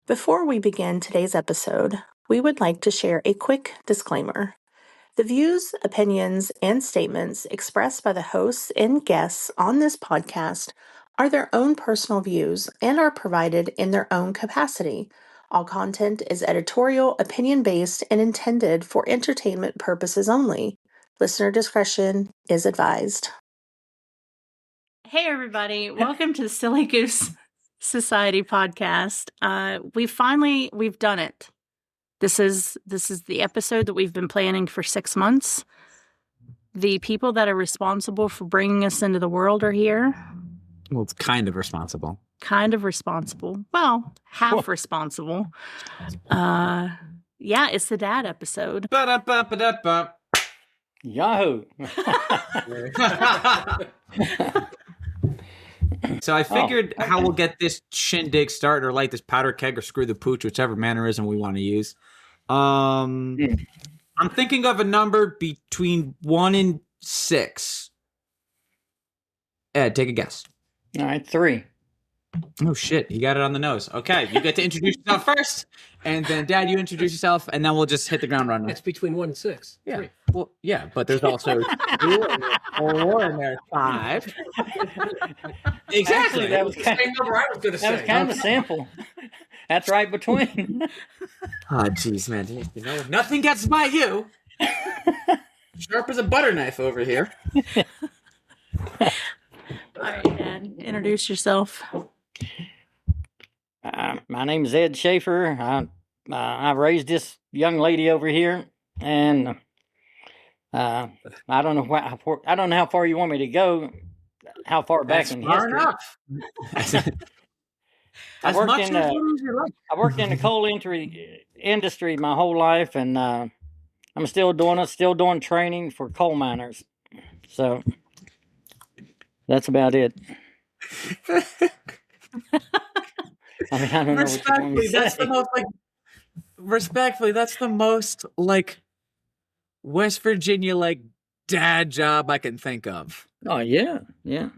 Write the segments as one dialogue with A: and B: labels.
A: Before we begin today's episode, we would like to share a quick disclaimer. The views, opinions, and statements expressed by the hosts and guests on this podcast are their own personal views and are provided in their own capacity. All content is editorial, opinion-based, and intended for entertainment purposes only. Listener discretion is advised. Hey, everybody. Welcome to the Silly Goose Society podcast. We've done it. This is the episode that we've been planning for 6 months. The people that are responsible for bringing us into the world are here.
B: Well, it's kind of responsible.
A: Well, half responsible. Yeah, it's the dad episode.
C: Ba-da-ba-ba-da-ba.
D: Yahoo!
B: So I figured how we'll get this shindig started, or light this powder keg, or screw the pooch, whichever mannerism we want to use. I'm thinking of a number between 1 and 6. Ed, take a guess.
D: All right, 3.
B: Oh shit, you got it on the nose. Okay, you get to introduce yourself first, and then Dad, you introduce yourself, and then we'll just hit the ground running.
C: That's between 1 and 6.
B: Yeah.
C: 3.
B: Well, yeah, but there's also 2 and there's 4 and there's 5. Exactly.
D: Actually, that was
C: Same number I was going to say.
D: That was kind of simple. That's right between.
B: Oh, jeez, man. You know, nothing gets by you. Sharp as a butter knife over here.
A: All right, Dad, introduce yourself.
D: My name is Ed Schaefer. I raised this young lady over here, and I don't know I don't know how far you want me to go. How far back in
B: far
D: history?
B: enough.
D: I worked in the coal industry my whole life, and I'm still doing it. Still doing training for coal miners. So that's about it. I mean, I don't know what you want me to say.
B: Respectfully, that's the most West Virginia dad job I can think of.
D: Oh yeah.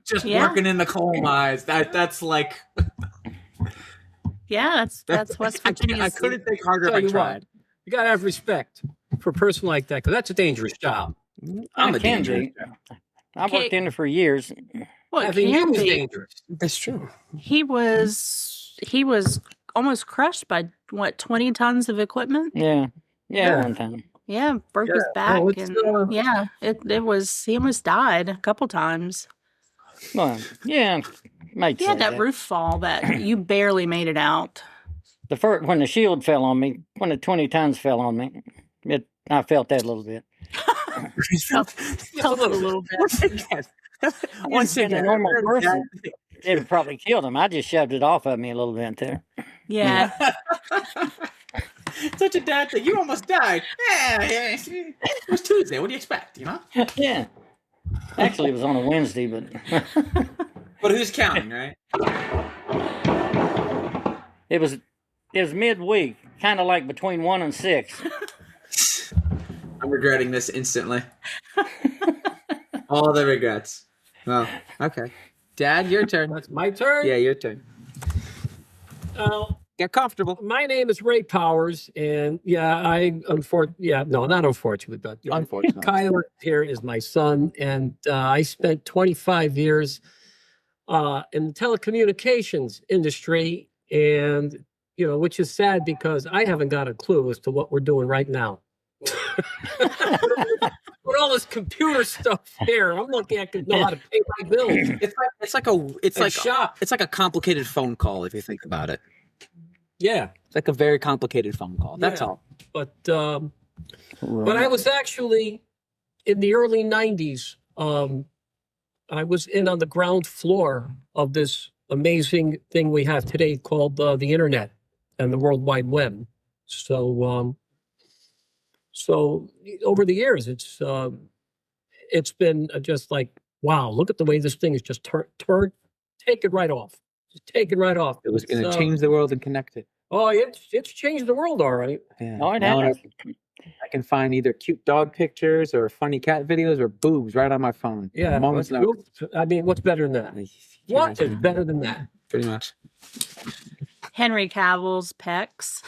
B: Just working in the coal mines. That's like.
A: Yeah, that's West Virginia.
B: I couldn't think harder if I tried.
C: You got to have respect for a person like that, because that's a dangerous job.
B: I'm a dangerous.
D: I worked in it for years.
A: Well,
C: Having you is dangerous.
B: That's true.
A: He was almost crushed by 20 tons of equipment.
D: Yeah. One time.
A: Yeah, broke his back,
C: Oh,
A: and it was, he almost died a couple times.
D: Well, yeah, makes
A: He had that roof fall that you barely made it out.
D: When the shield fell on me, when the 20 tons fell on me, I felt that a little bit.
A: Felt it a little bit.
D: Once again, a normal person, it would probably killed him. I just shoved it off of me a little bit there.
A: Yeah.
B: Such a dad thing. You almost died. Yeah. It was Tuesday. What do you expect? You know?
D: Yeah. Actually, it was on a Wednesday, but.
B: But who's counting, right?
D: It was midweek, kind of like between 1 and 6.
B: I'm regretting this instantly. All the regrets. Well, okay. Dad, your turn.
C: That's my turn.
B: Yeah, your turn. Get comfortable.
C: My name is Ray Powers, and not unfortunately, but
B: Unfortunately.
C: Kyler here is my son, and I spent 25 years in the telecommunications industry, and which is sad because I haven't got a clue as to what we're doing right now. With all this computer stuff here, I'm looking at know how to pay my bills.
B: It's like a complicated phone call if you think about it.
C: Yeah,
B: It's like a very complicated phone call. That's all.
C: But I was actually in the early 90s. I was in on the ground floor of this amazing thing we have today called the internet and the World Wide Web. So over the years, it's been just like, wow, look at the way this thing is just take it right off. Just take it right off.
B: It was going to change the world and connect it.
C: Oh, it's changed the world, all right.
B: Yeah.
D: Oh, it has.
B: I can find either cute dog pictures or funny cat videos or boobs right on my phone.
C: Yeah.
B: Moments
C: I mean, what's better than that? What is better than that?
B: Pretty much.
A: Henry Cavill's pecs.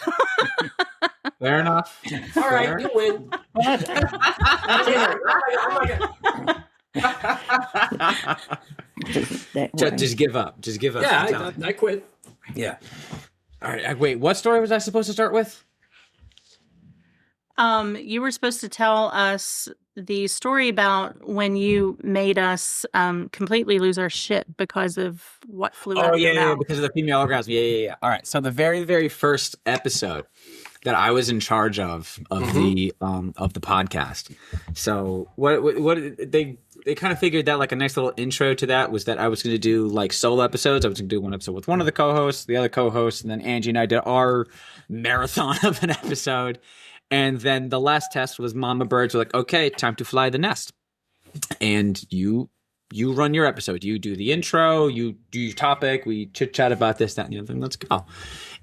B: Fair enough.
C: All right, you win.
B: Just give up. Just give up.
C: Yeah, I quit.
B: Yeah. All right. Wait, what story was I supposed to start with?
A: You were supposed to tell us the story about when you made us completely lose our shit because of what flew out of your mouth.
B: Because of the female orgasm. Yeah. All right. So the very, very first episode that I was in charge of the podcast. So what they kind of figured that like a nice little intro to that was that I was going to do like solo episodes. I was going to do one episode with one of the co-hosts, the other co-host, and then Angie and I did our marathon of an episode. And then the last test was Mama Birds were like, okay, time to fly the nest. And you run your episode. You do the intro, you do your topic, we chit chat about this, that, and the other thing. Let's go.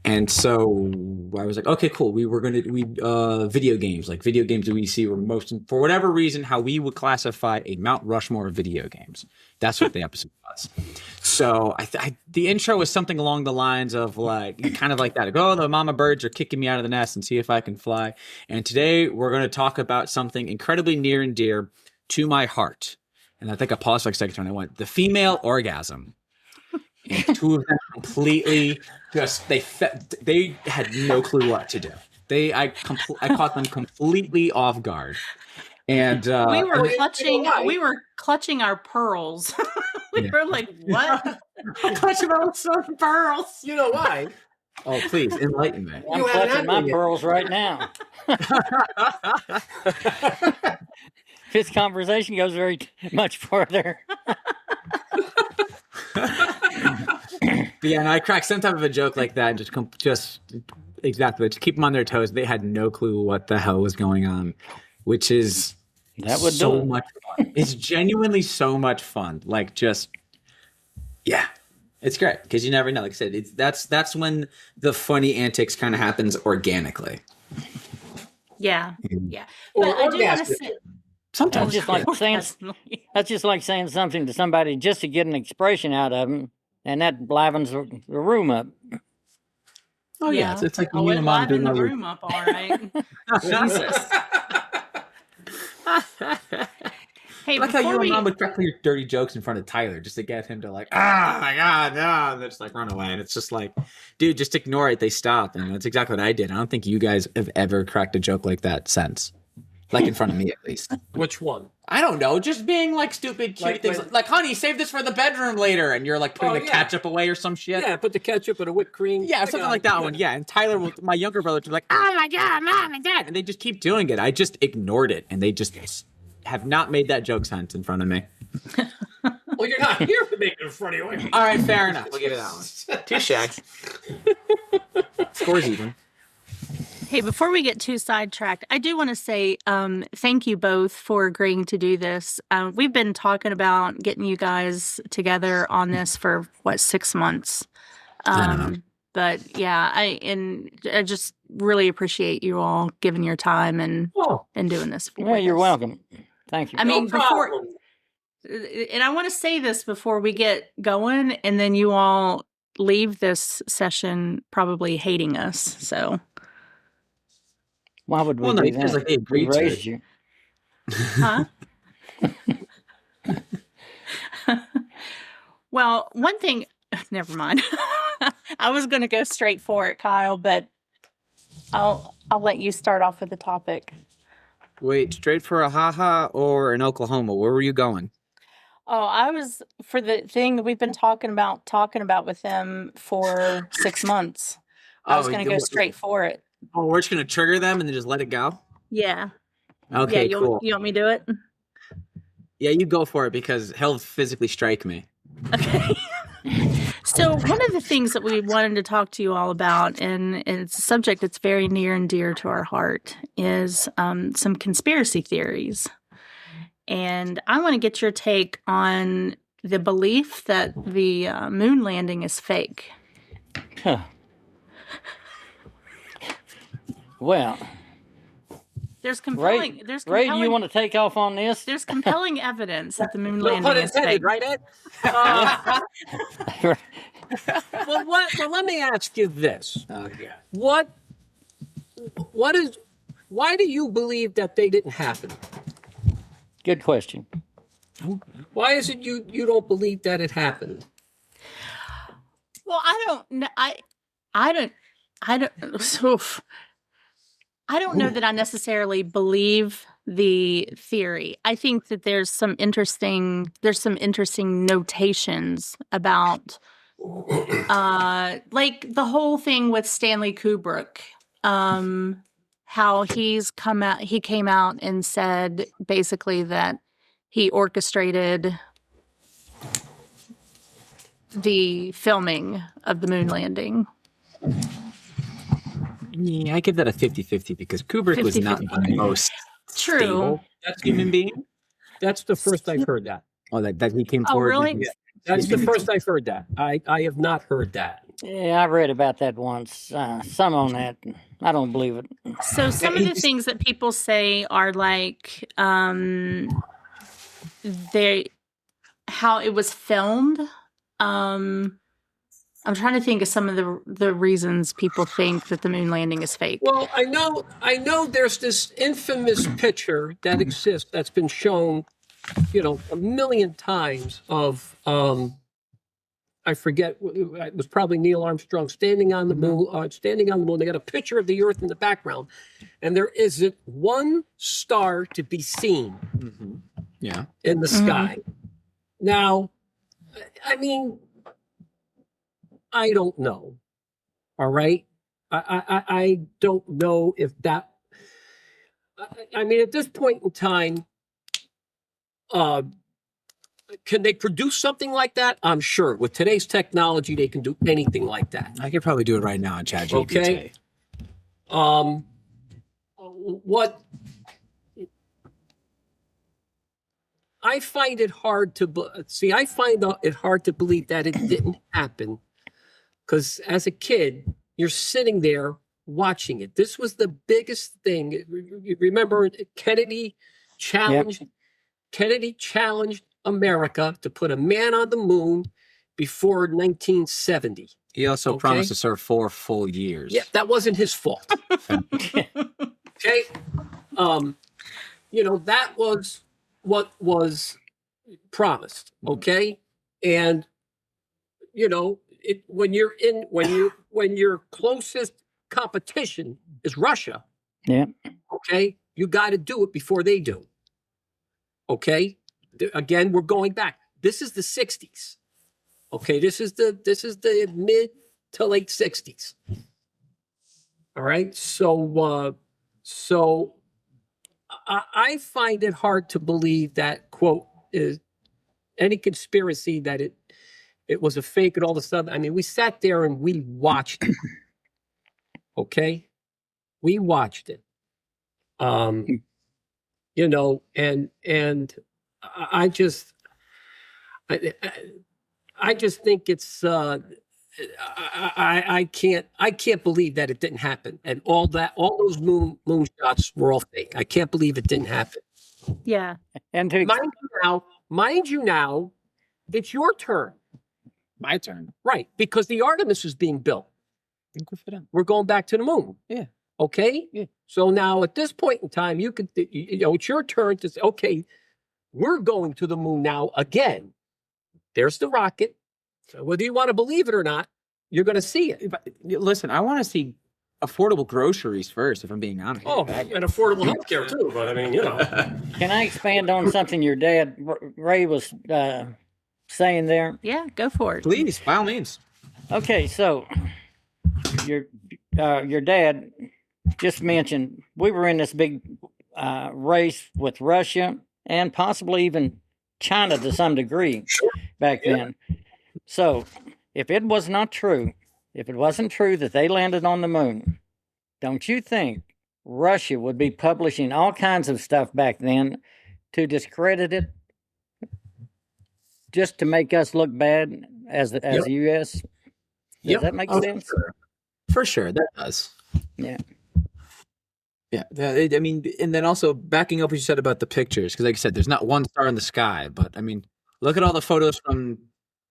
B: And so I was like, okay, cool. We video games, like video games that we see were most, for whatever reason, how we would classify a Mount Rushmore of video games. That's what the episode was. So the intro was something along the lines of like, kind of like that. Oh, the mama birds are kicking me out of the nest and see if I can fly. And today we're going to talk about something incredibly near and dear to my heart. And I think I paused for like a second and I went, the female orgasm. And two of them completely just they had no clue what to do. I caught them completely off guard, and
A: we were clutching our pearls. We were like, "What?"
B: Clutching our pearls.
C: You know why?
B: Oh, please enlighten me.
D: I'm clutching my pearls right now. This conversation goes very much further.
B: Yeah, and I cracked some type of a joke like that, and just exactly to keep them on their toes. They had no clue what the hell was going on, which is so much fun. It's genuinely so much fun. Like, just yeah, it's great because you never know. Like I said, that's when the funny antics kind of happens organically.
A: Yeah. But I do want to say.
B: Sometimes
D: that's just like saying something to somebody just to get an expression out of them, and that livens the room up.
B: Oh yeah, it's like when you and Mom
A: liven the room up, all right. Jesus. Hey,
B: like how you and Mom would crack your dirty jokes in front of Tyler just to get him to like, oh my god, no, and they just like run away, and it's just like, dude, just ignore it. They stop, and that's exactly what I did. I don't think you guys have ever cracked a joke like that since. Like in front of me, at least.
C: Which one?
B: I don't know. Just being like stupid, cute things. Like, honey, save this for the bedroom later. And you're like putting the ketchup away or some shit.
C: Yeah, put the ketchup and a whipped cream.
B: Yeah, something like that one. Yeah. And Tyler, my younger brother, was like, oh my God, Mom and Dad. And they just keep doing it. I just ignored it. And they just have not made that joke since in front of me.
C: Well, you're not here to make it in front of you.
B: All right, fair enough. We'll give it that one. Touche. Scores even.
A: Hey, before we get too sidetracked, I do want to say thank you both for agreeing to do this. We've been talking about getting you guys together on this for, 6 months? But yeah, I just really appreciate you all giving your time and doing this.
D: Well, you're welcome. Thank you.
A: I mean, and I want to say this before we get going, and then you all leave this session probably hating us, so...
D: Why would we do that?
B: Like they agreed
D: we raised you.
A: Huh? Well, one thing, never mind. I was going to go straight for it, Kyle, but I'll let you start off with the topic.
B: Wait, straight for a haha or in Oklahoma? Where were you going?
A: Oh, I was for the thing that we've been talking about with them for 6 months. I was going to go straight for it.
B: Oh, we're just going to trigger them and then just let it go?
A: Yeah.
B: Okay, cool.
A: You want me to do it?
B: Yeah, you go for it because he'll physically strike me.
A: Okay. So one of the things that we wanted to talk to you all about, and it's a subject that's very near and dear to our heart, is some conspiracy theories. And I want to get your take on the belief that the moon landing is fake.
D: Huh. Well,
A: there's compelling.
D: Ray, do you want to take off on this?
A: There's compelling evidence that the moon landing is fake.
C: Right, Ed? Well, let me ask you this.
B: Oh, yeah.
C: Why do you believe that they didn't happen?
D: Good question.
C: Why is it you don't believe that it happened?
A: Well, I don't know. I don't know that I necessarily believe the theory. I think that there's some interesting notations about like the whole thing with Stanley Kubrick. How he came out and said basically that he orchestrated the filming of the moon landing.
B: Yeah, I give that a 50-50 because Kubrick was not the most stable human being.
C: That's the first I've heard that.
B: Oh, that he came
A: Oh,
B: forward.
A: really?
B: Yeah.
C: That's the first I've heard that. I have not heard that.
D: Yeah, I read about that once. Some on that. I don't believe it.
A: So some of the things that people say are like how it was filmed. I'm trying to think of some of the reasons people think that the moon landing is fake.
C: Well, I know there's this infamous picture that exists that's been shown, a million times of I forget, it was probably Neil Armstrong standing on the moon. They got a picture of the Earth in the background, and there isn't one star to be seen.
B: Mm-hmm. Yeah,
C: in the sky. Now, I mean, I don't know. All right, I don't know if that. I mean, at this point in time, can they produce something like that? I'm sure. With today's technology, they can do anything like that.
B: I could probably do it right now on ChatGPT.
C: Okay. What I find it hard to see. I find it hard to believe that it didn't happen, because as a kid, you're sitting there watching it. This was the biggest thing. You remember Kennedy challenged. Yep. Kennedy challenged America to put a man on the moon before 1970.
B: He also promised to serve 4 full years.
C: Yeah, that wasn't his fault. Okay. That was what was promised. Okay. And, when your closest competition is Russia.
D: Yeah.
C: Okay. You got to do it before they do. Okay. Again, we're going back. This is the 60s. Okay. This is the mid to late 60s. All right. So I find it hard to believe that, quote, is any conspiracy that it was a fake and all of a sudden. I mean, we sat there and we watched it. Okay. We watched it. And I just think it's I can't believe that it didn't happen, and all those moon shots were all fake. I can't believe it didn't happen.
A: Yeah.
D: And
C: mind you now, it's your turn.
B: My turn.
C: Right, because the Artemis is being built. We're going back to the moon.
B: Yeah.
C: Okay.
B: Yeah.
C: So now at this point in time, it's your turn to say, okay, we're going to the moon now again. There's the rocket. So whether you want to believe it or not, you're going to see it.
B: Listen, I want to see affordable groceries first, if I'm being honest.
C: Oh, and affordable healthcare too. But I mean,
D: Can I expand on something your dad, Ray, was saying there?
A: Yeah, go for it.
B: Please, by all means.
D: Okay, so your dad just mentioned we were in this big race with Russia and possibly even China to some degree back then. So if it was not true, if it wasn't true that they landed on the moon, don't you think Russia would be publishing all kinds of stuff back then to discredit it, just to make us look bad as the U.S.? Does that make sense?
B: For sure, that does.
D: Yeah.
B: Yeah, I mean, and then also backing up what you said about the pictures, because like I said, there's not one star in the sky, but I mean, look at all the photos from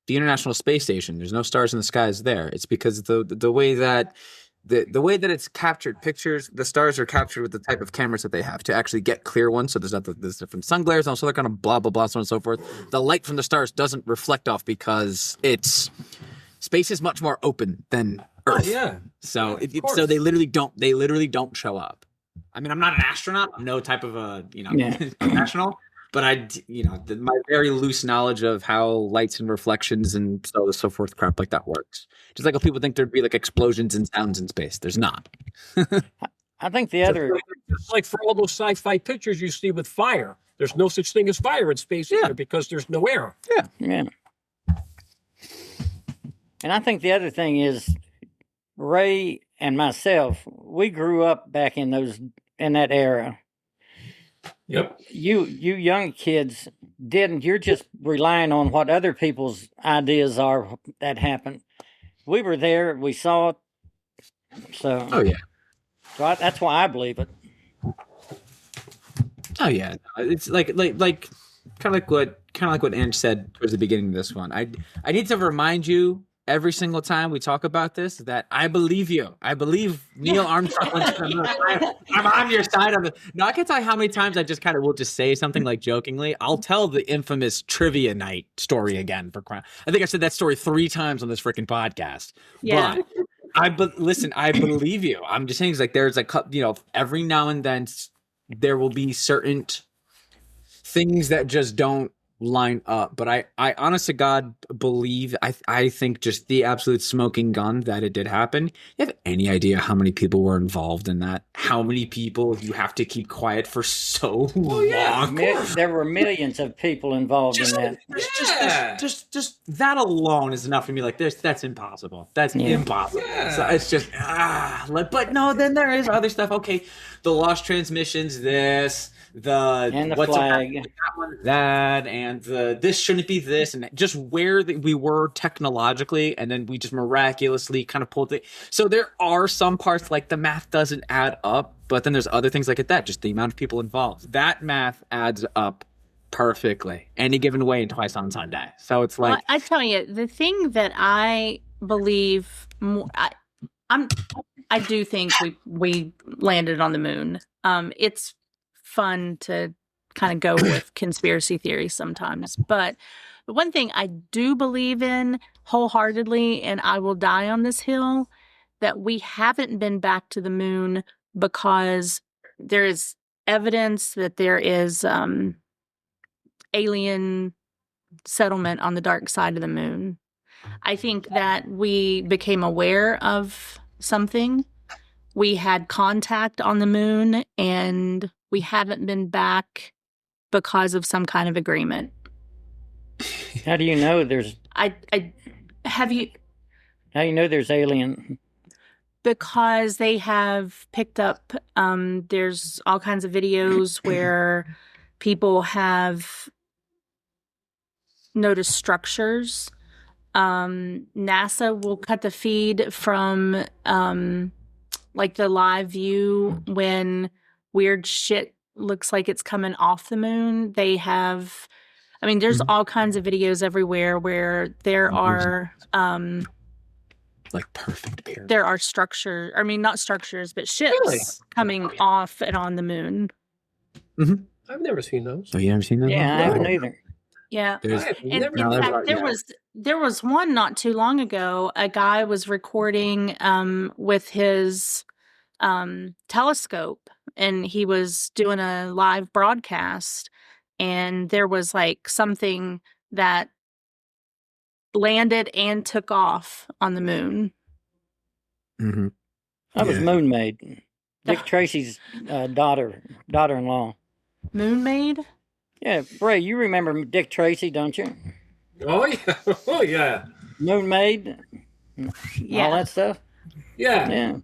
B: the International Space Station. There's no stars in the skies there. It's because the way that the way that it's captured pictures, the stars are captured with the type of cameras that they have to actually get clear ones. So there's not there's different sun glares and also they're kind of blah blah blah so on and so forth. The light from the stars doesn't reflect off because space is much more open than Earth.
C: Oh, yeah.
B: So so they literally don't show up. I mean, I'm not an astronaut. I'm no type of a professional. But my very loose knowledge of how lights and reflections and so on and so forth crap like that works. Just like if people think there'd be like explosions and sounds in space, there's not.
D: I think the other,
C: just like for all those sci-fi pictures you see with fire, there's no such thing as fire in space either because there's no air.
D: Yeah. And I think the other thing is Ray and myself, we grew up back in that era.
C: Yep.
D: You young kids didn't. You're just relying on what other people's ideas are that happened. We were there. We saw it. So.
B: Oh yeah.
D: So that's why I believe it.
B: Oh yeah. It's like kind of like what Ange said towards the beginning of this one. I need to remind you every single time we talk about this that I believe you. I believe Neil Armstrong went to the moon. I'm on your side of it. No, I can tell you how many times I just kind of will just say something like jokingly. I'll tell the infamous trivia night story again for crime. I think I've said that story 3 times on this freaking podcast.
A: Yeah.
B: But listen, I believe you. I'm just saying, it's like there's like every now and then there will be certain things that just don't line up, but I honest to God believe I think just the absolute smoking gun that it did happen. You have any idea how many people were involved in that? How many people you have to keep quiet for so long?
D: There were millions of people involved in that.
B: Just that alone is enough for me. Like that's impossible. That's impossible. Yeah. So it's just but no. Then there is other stuff. Okay, the lost transmissions.
D: And the flag,
B: and this shouldn't be this, and just where we were technologically, and then we just miraculously kind of pulled it. So there are some parts like the math doesn't add up, but then there's other things like that. Just the amount of people involved, that math adds up perfectly. Any given way and twice on Sunday. So it's like
A: I tell you, the thing that I believe more, I do think we landed on the moon. It's fun to kind of go with conspiracy theories sometimes, but the one thing I do believe in wholeheartedly, and I will die on this hill, that we haven't been back to the moon because there is evidence that there is alien settlement on the dark side of the moon. I think that we became aware of something. We had contact on the moon, and we haven't been back because of some kind of agreement.
D: How do you know there's?
A: How do
D: you know there's alien?
A: Because they have picked up. There's all kinds of videos where people have noticed structures. NASA will cut the feed from like the live view when weird shit looks like it's coming off the moon. They have, there's all kinds of videos everywhere where there are
B: like perfect beer.
A: There are structures, not structures, but ships coming off and on the moon.
C: Mm-hmm. I've never seen those.
B: Oh, you haven't seen those?
D: Yeah, I haven't either.
A: Yeah. In fact, there was one not too long ago. A guy was recording with his telescope, and he was doing a live broadcast, and there was like something that landed and took off on the moon.
B: Mm-hmm.
D: That was Moon Maid, Dick Tracy's daughter-in-law.
A: Moon Maid?
D: Yeah, Ray, you remember Dick Tracy, don't you?
C: Oh yeah, oh yeah.
D: Moon Maid, all that stuff.
C: Yeah.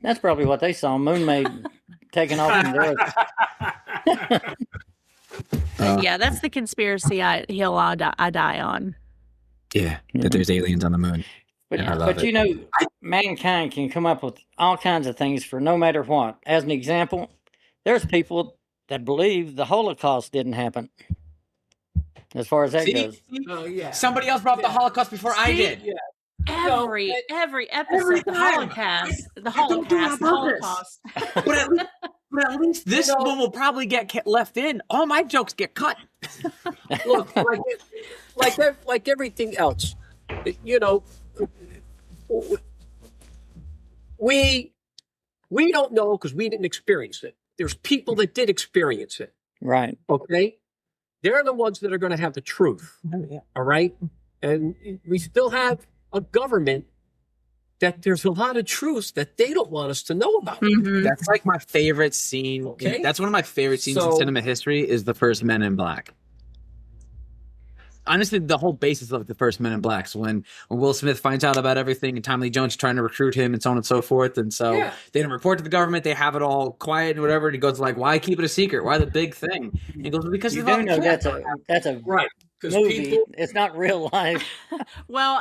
D: That's probably what they saw. Moon Maid taking off from the Earth.
A: Yeah, that's the conspiracy I die on.
B: Yeah, that there's aliens on the moon.
D: But you know, mankind can come up with all kinds of things for no matter what. As an example, there's people that believe the Holocaust didn't happen. as far as that
B: See?
D: goes.
C: Oh, yeah.
B: Somebody else brought up the Holocaust before I did.
C: Yeah.
A: Every episode, the Holocaust, the Holocaust.
B: But at least this one will probably get left in. All my jokes get cut.
C: Look, like everything else, we don't know because we didn't experience it. There's people that did experience it.
D: Right.
C: Okay? They're the ones that are going to have the truth.
B: Oh, yeah.
C: All right? And we still have a government that there's a lot of truths that they don't want us to know about.
A: Mm-hmm.
B: That's like my favorite scene.
C: Okay.
B: That's one of my favorite scenes in cinema history is the first Men in Black. Honestly, the whole basis of the first Men in Blacks when Will Smith finds out about everything and Tommy Lee Jones is trying to recruit him and so on and so forth. And so they don't report to the government. They have it all quiet and whatever. And he goes like, why keep it a secret? Why the big thing? And he goes, because
D: you do know that's a
C: right.
D: Movie. It's not real life.
A: Well,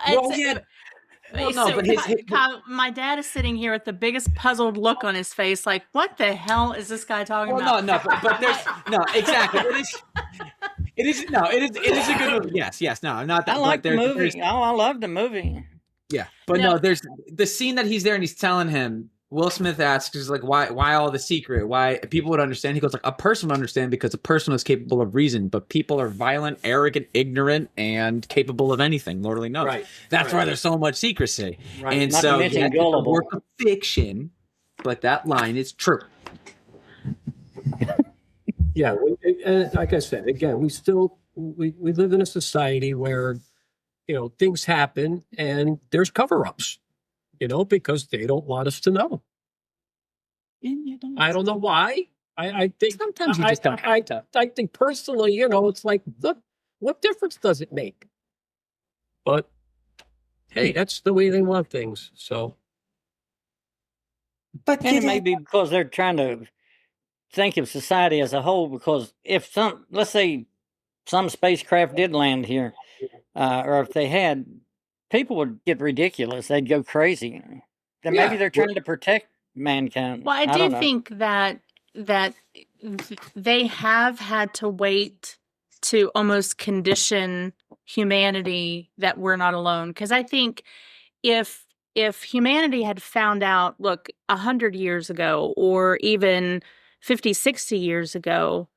A: my dad is sitting here with the biggest puzzled look on his face, like, what the hell is this guy talking about?
B: But there's exactly. It is a good movie. Yes, no, not that.
D: I like the movie. I love the movie.
B: Yeah, but no, there's the scene that he's there and he's telling him. Will Smith asks, he's like, why all the secret? Why people would understand? He goes like, a person would understand because a person is capable of reason, but people are violent, arrogant, ignorant, and capable of anything. Lord only knows.
C: Right.
B: That's why there's so much secrecy.
C: Right.
B: And
D: Not
B: so
D: to mention gullible.
B: Work of fiction, but that line is true.
C: Yeah, and like I said, again, we live in a society where, things happen and there's cover-ups, because they don't want us to know. I don't know why. I think
B: sometimes you just don't have to.
C: I think personally, it's like, look, what difference does it make? But hey, that's the way they want things. So,
D: and it may be because they're trying to think of society as a whole. Because if let's say some spacecraft did land here, or if they had, people would get ridiculous. They'd go crazy. Then maybe they're trying to protect mankind.
A: Well, I do think that they have had to wait to almost condition humanity that we're not alone. Because I think if humanity had found out, look, 100 years ago or even 50, 60 years ago,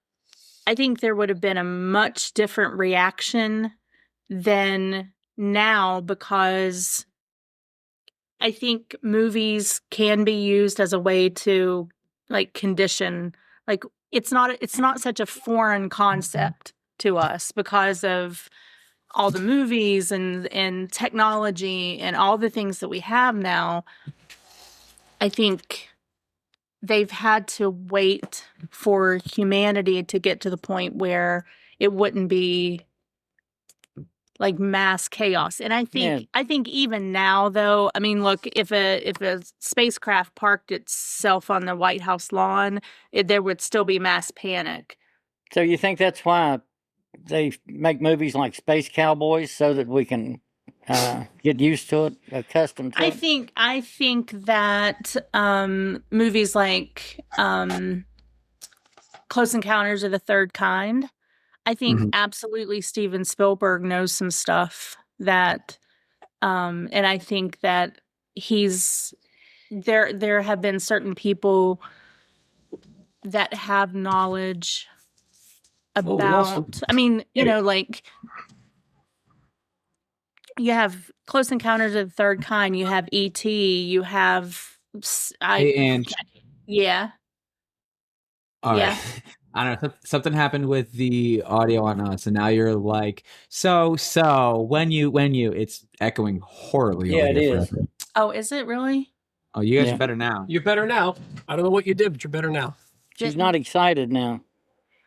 A: I think there would have been a much different reaction than now, because I think movies can be used as a way to condition, it's not such a foreign concept to us because of all the movies and technology and all the things that we have now. I think they've had to wait for humanity to get to the point where it wouldn't be mass chaos. And I think even now, though, I mean, look, if a spacecraft parked itself on the White House lawn, there would still be mass panic.
D: So you think that's why they make movies like Space Cowboys, so that we can get used to it, accustomed to it?
A: I think that movies like Close Encounters of the Third Kind, I think absolutely Steven Spielberg knows some stuff that, and I think that there have been certain people that have knowledge about, I mean, you have Close Encounters of the Third Kind, you have E.T., you have, yeah.
B: All right. I don't know. Something happened with the audio on us, and now you're like, so when you, it's echoing horribly.
D: Yeah, it is.
A: Oh, is it really?
B: Oh, you guys are better now.
C: You're better now. I don't know what you did, but you're better now.
D: She's not excited now.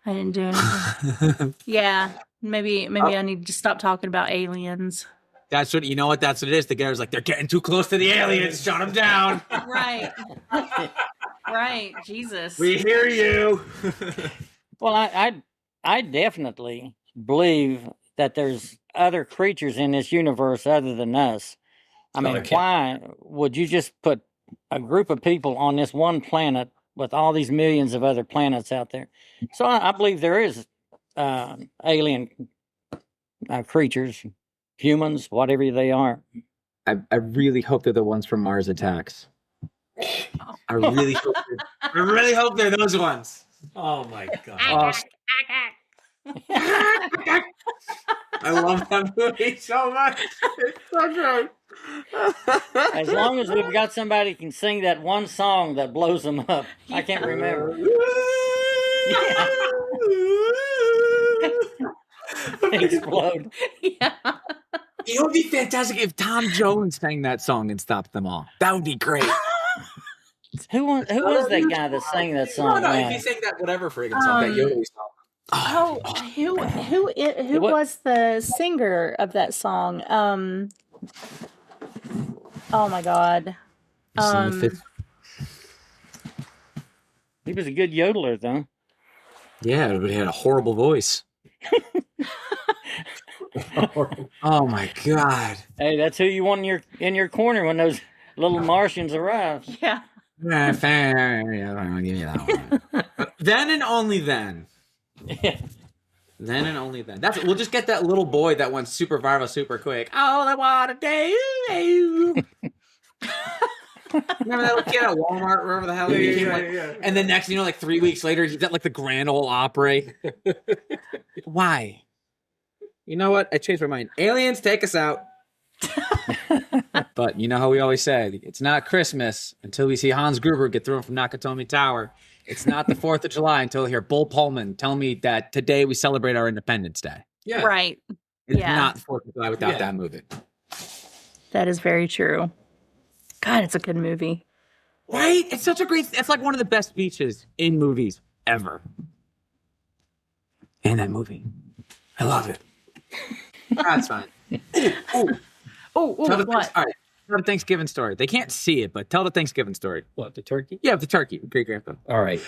A: I didn't do anything. Yeah, maybe I need to stop talking about aliens.
B: That's what That's what it is. The guy's like, they're getting too close to the aliens. Shut them down.
A: Right. Right. Jesus.
B: We hear you.
D: Well, I definitely believe that there's other creatures in this universe other than us. I mean, why would you just put a group of people on this one planet with all these millions of other planets out there? So I believe there is alien creatures, humans, whatever they are.
B: I really hope they're the ones from Mars Attacks. I really hope they're those ones.
C: Oh my God.
B: I love that movie so much. It's so great.
D: As long as we've got somebody who can sing that one song that blows them up. I can't remember. Explode.
A: Yeah.
B: It would be fantastic if Tom Jones sang that song and stopped them all. That would be great.
D: Who was that guy that sang that song?
B: No, he sang that whatever friggin' song, that Yodeling song.
A: Who was the singer of that song? Oh my God.
D: He was a good yodeler, though.
B: Yeah, but he had a horrible voice. Oh my God!
D: Hey, that's who you want in your corner when those little Martians arrive.
A: Yeah.
B: Yeah, fair. I'll give you that one. Then and only then.
D: Yeah.
B: Then and only then. We'll just get that little boy that went super viral super quick. All I want to do. Remember that little kid at Walmart, wherever the hell he became? Yeah. And then next, 3 weeks later, he's at the Grand Ole Opry. Why? You know what? I changed my mind. Aliens, take us out. But you know how we always say, it's not Christmas until we see Hans Gruber get thrown from Nakatomi Tower. It's not the 4th of July until we hear Bull Pullman tell me that today we celebrate our Independence Day.
C: Yeah.
A: Right.
B: It's not the 4th of July without that movie.
A: That is very true. God, it's a good movie.
B: Right? It's like one of the best speeches in movies ever. And that movie. I love it. That's fine.
A: What?
B: All right. Tell the Thanksgiving story. They can't see it, but tell the Thanksgiving story.
C: What, the turkey?
B: Yeah, the turkey. Great grandpa.
C: All right.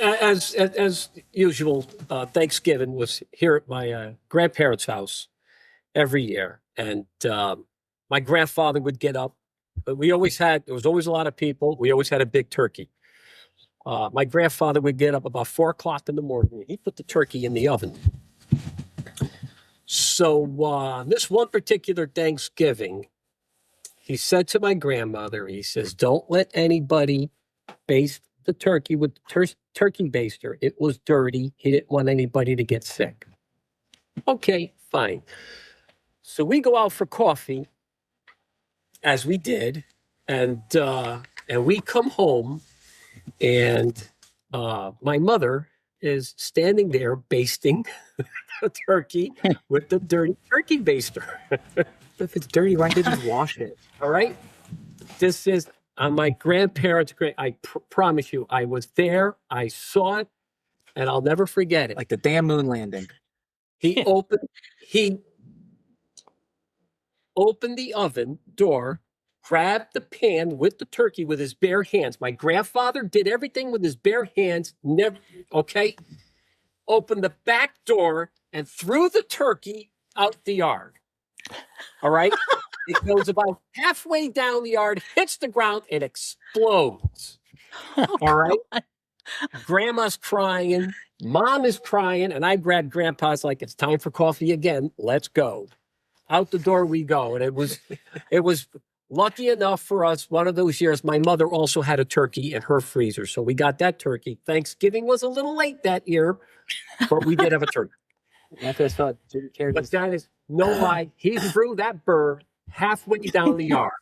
C: As usual, Thanksgiving was here at my grandparents' house every year, and my grandfather would get up. But there was always a lot of people. We always had a big turkey. My grandfather would get up about 4 o'clock in the morning. He'd put the turkey in the oven. So this one particular Thanksgiving, he said to my grandmother, he says, don't let anybody baste the turkey with the turkey baster. It was dirty. He didn't want anybody to get sick. Okay, fine. So we go out for coffee, as we did, and we come home, and my mother is standing there basting the turkey with the dirty turkey baster.
B: If it's dirty, why didn't you wash it?
C: All right? This is on my grandparents' grave. I promise you, I was there, I saw it, and I'll never forget it.
B: Like the damn moon landing.
C: He opened the oven door, grabbed the pan with the turkey with his bare hands. My grandfather did everything with his bare hands, opened the back door and threw the turkey out the yard. All right? It goes about halfway down the yard, hits the ground, and explodes. All right? Grandma's crying, Mom is crying, and I grabbed Grandpa's like, it's time for coffee again. Let's go. Out the door we go. And it was lucky enough for us, one of those years, my mother also had a turkey in her freezer. So we got that turkey. Thanksgiving was a little late that year, but we did have a turkey. But that is no lie. He threw that bird halfway down the yard.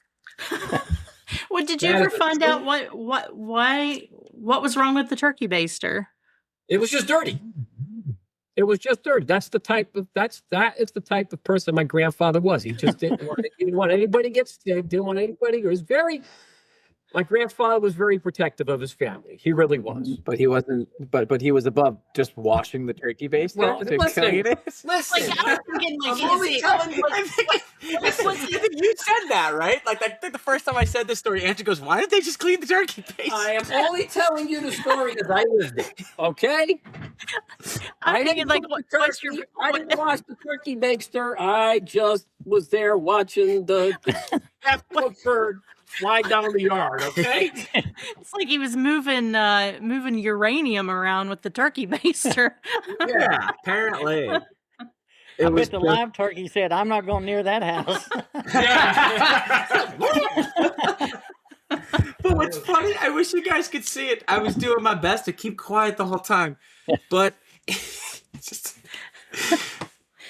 A: Well, did you ever find out what was wrong with the turkey baster?
C: It was just dirty. It was just dirty. That is the type of person my grandfather was. He just didn't want anybody to get sick. Didn't want anybody. My grandfather was very protective of his family. He really was.
B: But he wasn't. But he was above just washing the turkey baster.
C: Well, listen.
A: I'm only telling you.
B: I think you said that, right? Like I think the first time I said this story, Andrew goes, "Why didn't they just clean the turkey baster?"
C: I am only telling you the story because I lived it. Okay. I didn't wash the turkey baster. I just was there watching the half-cooked bird fly down the yard, okay?
E: It's like he was moving uranium around with the turkey baster.
B: Yeah, apparently.
D: I bet the live turkey said, "I'm not going near that house."
B: But what's funny, I wish you guys could see it. I was doing my best to keep quiet the whole time, but just.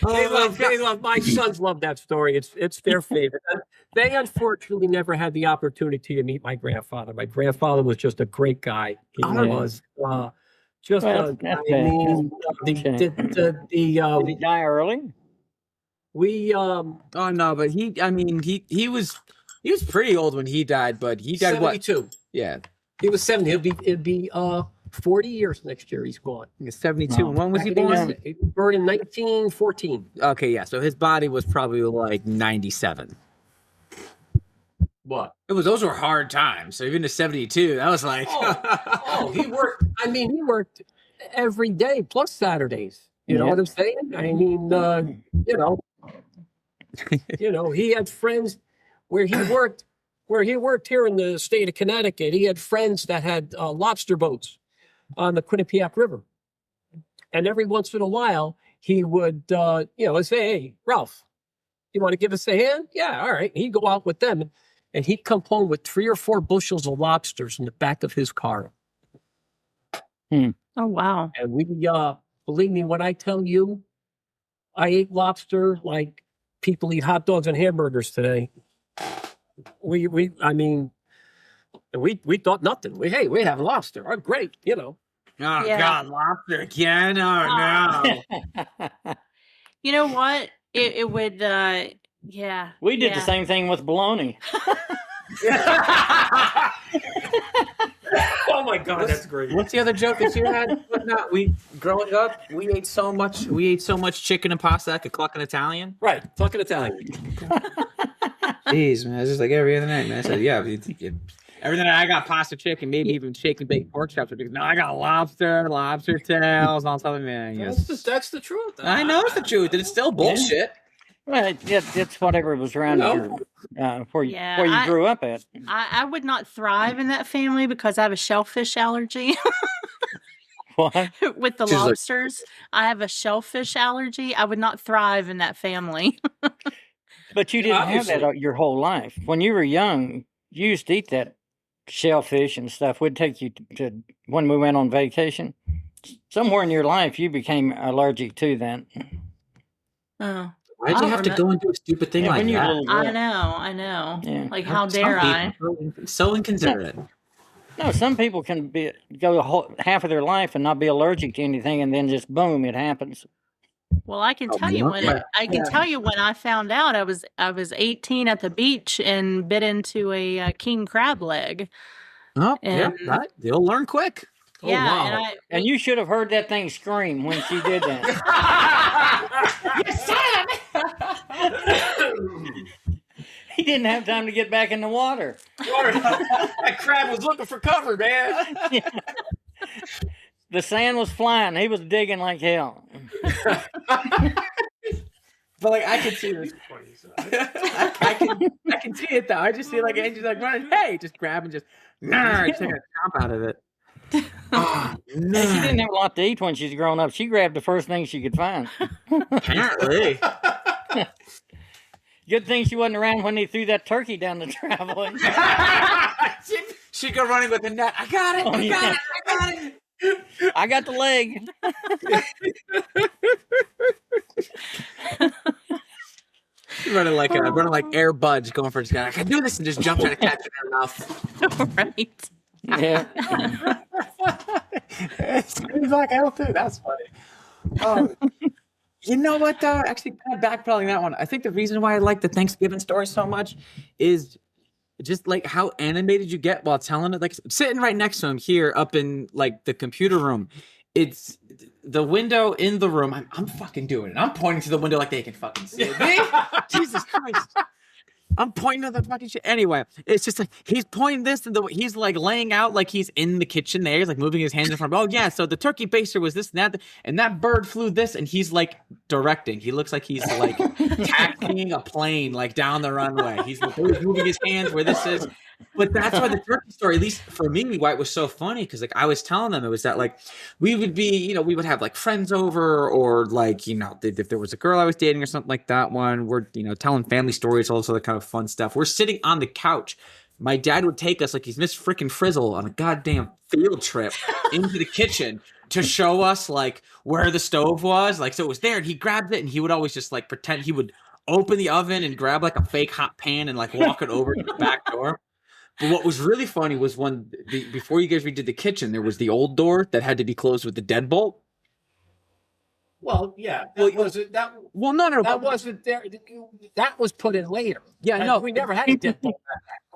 C: My sons love that story. It's their favorite. They unfortunately never had the opportunity to meet my grandfather. My grandfather was just a great guy. He was just
D: Well,
C: a. I mean,
D: Did he die early?
C: We
B: Oh no, but he was pretty old when he died, but he died
C: 72.
B: What? Yeah,
C: He was 70. It'd be 40 years next year. He's gone.
B: he was 72.
D: Oh.
B: And when was he born?
C: He was born in 1914.
B: Okay, yeah. So his body was probably like 97.
C: What?
B: Those were hard times. So even to 72, that was like.
C: He worked. I mean, he worked every day plus Saturdays. You know what I'm saying? I mean, he had friends where he worked. Where he worked here in the state of Connecticut, he had friends that had lobster boats on the Quinnipiac River, and every once in a while he would, say, "Hey, Ralph, you want to give us a hand?" Yeah, all right. He'd go out with them, and he'd come home with 3 or 4 bushels of lobsters in the back of his car.
E: Oh, wow.
C: And we, believe me when I tell you, I ate lobster like people eat hot dogs and hamburgers today. We thought nothing. We have lobster. Oh, great,
B: Oh God, lobster again? Oh no.
E: You know what? It would, yeah.
D: We did the same thing with bologna.
C: Oh my God, that's great.
B: What's the other joke that you had? Growing up, we ate so much chicken and pasta I could cluck an Italian.
C: Right, fucking Italian.
B: Jeez, man, it's just like every other night, man. I said, yeah, every night I got pasta chicken, maybe even shaken baked pork chops. No, I got lobster tails, all something, man. Yes.
C: That's the truth.
B: I know it's the truth, and it's still bullshit.
D: Well, it's whatever was around where you grew up at.
E: I would not thrive in that family because I have a shellfish allergy.
D: What?
E: With the lobsters, I have a shellfish allergy. I would not thrive in that family.
D: But you didn't have that your whole life. When you were young, you used to eat that shellfish and stuff. We'd take you to when we went on vacation. Somewhere in your life, you became allergic to that.
E: Oh.
B: Why'd you have to go and do a stupid thing like that?
E: I know.
D: Yeah.
E: Like, how dare I?
B: So inconsiderate.
D: No, some people can go half of their life and not be allergic to anything, and then just boom, it happens.
E: Well, I can tell you when I found out I was 18 at the beach and bit into a king crab leg.
B: Oh, right. You'll learn quick.
E: Yeah,
C: wow.
D: And you should have heard that thing scream when she did that.
B: You son of a...
D: He didn't have time to get back in the water.
B: That crab was looking for cover, man.
D: Yeah. The sand was flying. He was digging like hell.
B: But like I can see this. I can see it though. I just see like Angie's like running. Hey, just grab and just take a chomp out of it. Oh, no.
D: She didn't have a lot to eat when she's grown up. She grabbed the first thing she could find.
B: Apparently.
D: Good thing she wasn't around when they threw that turkey down the driveway.
B: She'd go running with the net. I got it. I got it.
D: I got the leg.
B: running like Air Buds, going for it. I can do this, and just jump trying to catch it in her mouth.
E: Right.
D: Yeah.
B: Screams like hell too. That's funny. You know what though? Actually, kind of backpedaling that one. I think the reason why I like the Thanksgiving story so much is just like how animated you get while telling it. Like sitting right next to him here up in like the computer room. It's the window in the room. I'm fucking doing it. I'm pointing to the window like they can fucking see it. Jesus Christ. I'm pointing at the fucking shit. Anyway, it's just like he's pointing this and he's like laying out like he's in the kitchen there. He's like moving his hands in front of, oh yeah, so the turkey baster was this and that bird flew this, and he's like directing. He looks like he's like taxiing a plane like down the runway. He's moving his hands where this is. But that's why the turkey story, at least for me, why it was so funny, because like I was telling them, it was that like we would be, we would have like friends over, or like, if there was a girl I was dating or something like that one, we're, telling family stories, all this other kind of fun stuff. We're sitting on the couch. My dad would take us like he's Miss Frickin' Frizzle on a goddamn field trip into the kitchen to show us like where the stove was. Like, so it was there and he grabbed it and he would always just like pretend he would open the oven and grab like a fake hot pan and like walk it over to the back door. But what was really funny was when before you guys redid the kitchen, there was the old door that had to be closed with the deadbolt.
C: Well, yeah. That wasn't there. That was put in later.
B: Yeah, no,
C: we never had a deadbolt.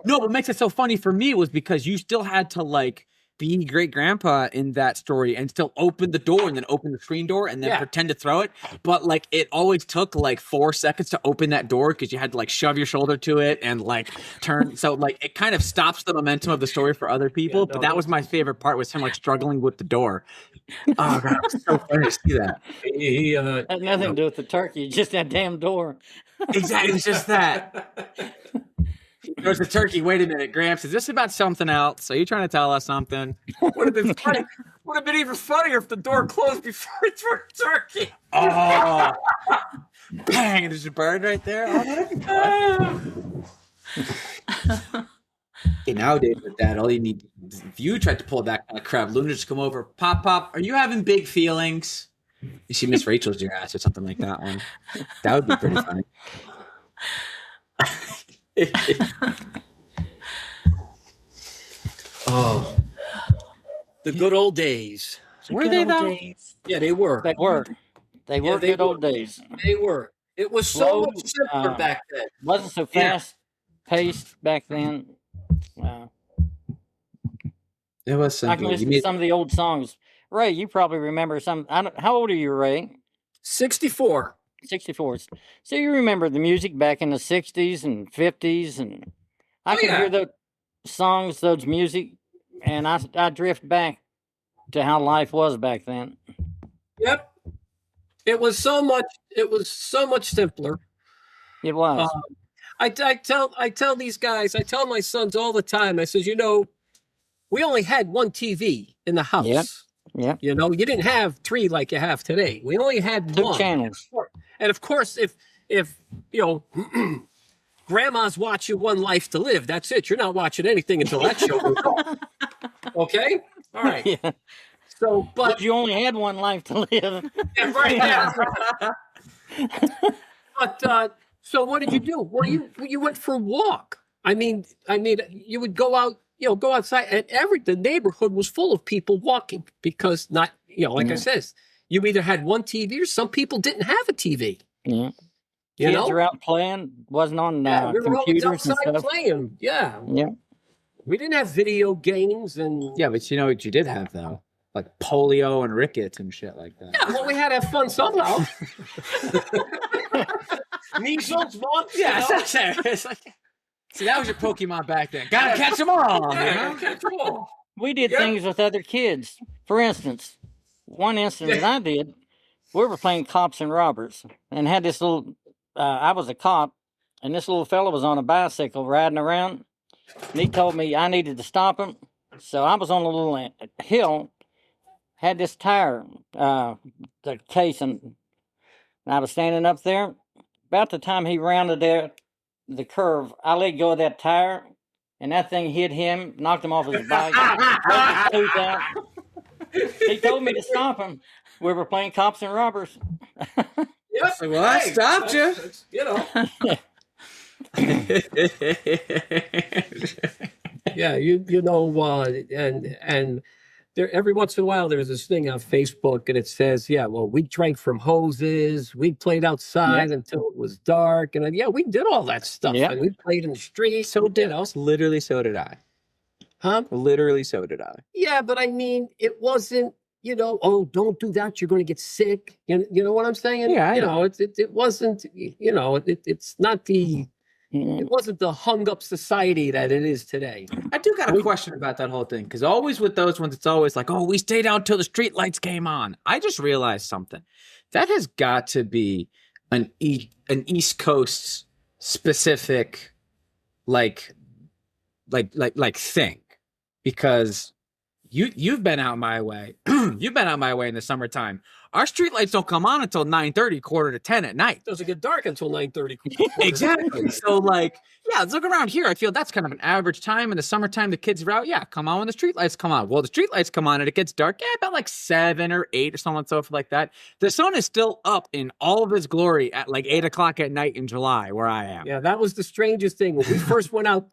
B: No, what makes it so funny for me was because you still had to like be great grandpa in that story and still open the door and then open the screen door and then pretend to throw it. But like it always took like 4 seconds to open that door because you had to like shove your shoulder to it and like turn. So like it kind of stops the momentum of the story for other people. But that was my favorite part, was him like struggling with the door. Oh God, it was so funny to see that.
C: He
D: had nothing to do with the turkey, just that damn door.
B: Exactly, it's just that. There's a turkey. Wait a minute, Gramps. Is this about something else? Are you trying to tell us something?
C: would have been funny. Would have been even funnier if the door closed before it threw a turkey.
B: Oh, bang! There's a bird right there. Okay, nowadays with that, all you need, if you tried to pull that kind of crap, Luna just come over, pop. Are you having big feelings? You see Miss Rachel's your ass or something like that one. That would be pretty funny.
C: Oh, the good old days.
B: Were they though?
C: Yeah, they were.
D: They were good old days.
C: They were. It was so much simpler back then.
D: Wasn't so fast paced back then.
B: It was simple.
D: I can listen to some of the old songs. Ray, you probably remember some. How old are you, Ray?
C: 64.
D: 64. So you remember the music back in the 60s and 50s, and I can hear the songs, those music, and I drift back to how life was back then.
C: Yep. It was so much simpler.
D: It was.
C: I tell these guys, I tell my sons all the time, I says, we only had one TV in the house.
D: Yep.
C: You didn't have 3 like you have today. We only had
D: 2
C: one.
D: channels.
C: And of course, if grandma's watching One Life to Live, that's it. You're not watching anything until that show goes on. Okay? All right.
D: Yeah.
C: So, but
D: you only had one life to live.
C: Yeah, right. Yeah. But so what did you do? Well, you went for a walk. I mean, you would go out, go outside, and the neighborhood was full of people walking because I says, you either had one TV or some people didn't have a TV.
D: Yeah. Kids were out playing, wasn't on
C: we were
D: computers
C: always outside
D: and stuff.
C: playing. Yeah.
D: Yeah.
C: We didn't have video games and
B: but you know what you did have though? Like polio and rickets and shit like that.
C: Yeah, well, we had to have fun somehow. Measles, mumps.
B: Yeah, it's like, see, that was your Pokemon back then. Gotta catch them all.
C: Catch them all.
D: We did things with other kids. For instance, one instance that I did, we were playing cops and robbers, and had this little. I was a cop, and this little fella was on a bicycle riding around. And he told me I needed to stop him, so I was on a little hill. Had this tire, the case, and I was standing up there. About the time he rounded the curve, I let go of that tire, and that thing hit him, knocked him off his bike, broke his tooth out. He told me to stop him. We were playing cops and robbers.
C: Yep.
B: So, well, I stopped you.
C: Yeah, and there, every once in a while there's this thing on Facebook and it says, we drank from hoses, we played outside until it was dark, and we did all that stuff. And we played in the streets.
B: So did I.
C: Huh?
B: Literally, so did I.
C: Yeah, but I mean, it wasn't, don't do that, you're going to get sick. You know what I'm saying?
B: Yeah,
C: it wasn't, it's not the. It wasn't the hung up society that it is today.
B: I do got a question about that whole thing, because always with those ones, it's always like, we stayed out till the street lights came on. I just realized something. That has got to be an East Coast specific, like think, because you've been out my way. You've been out my way in the summertime. Our streetlights don't come on until 9:30, 9:45 at night.
C: It doesn't get dark until 9:30.
B: Exactly. So like, yeah, let's look around here. I feel that's kind of an average time in the summertime. The kids are out. Yeah, come on when the streetlights come on. Well, the streetlights come on and it gets dark. Yeah, about like 7 or 8 or so on and so forth like that. The sun is still up in all of its glory at like 8 o'clock at night in July, where I am.
C: Yeah, that was the strangest thing when we first went out.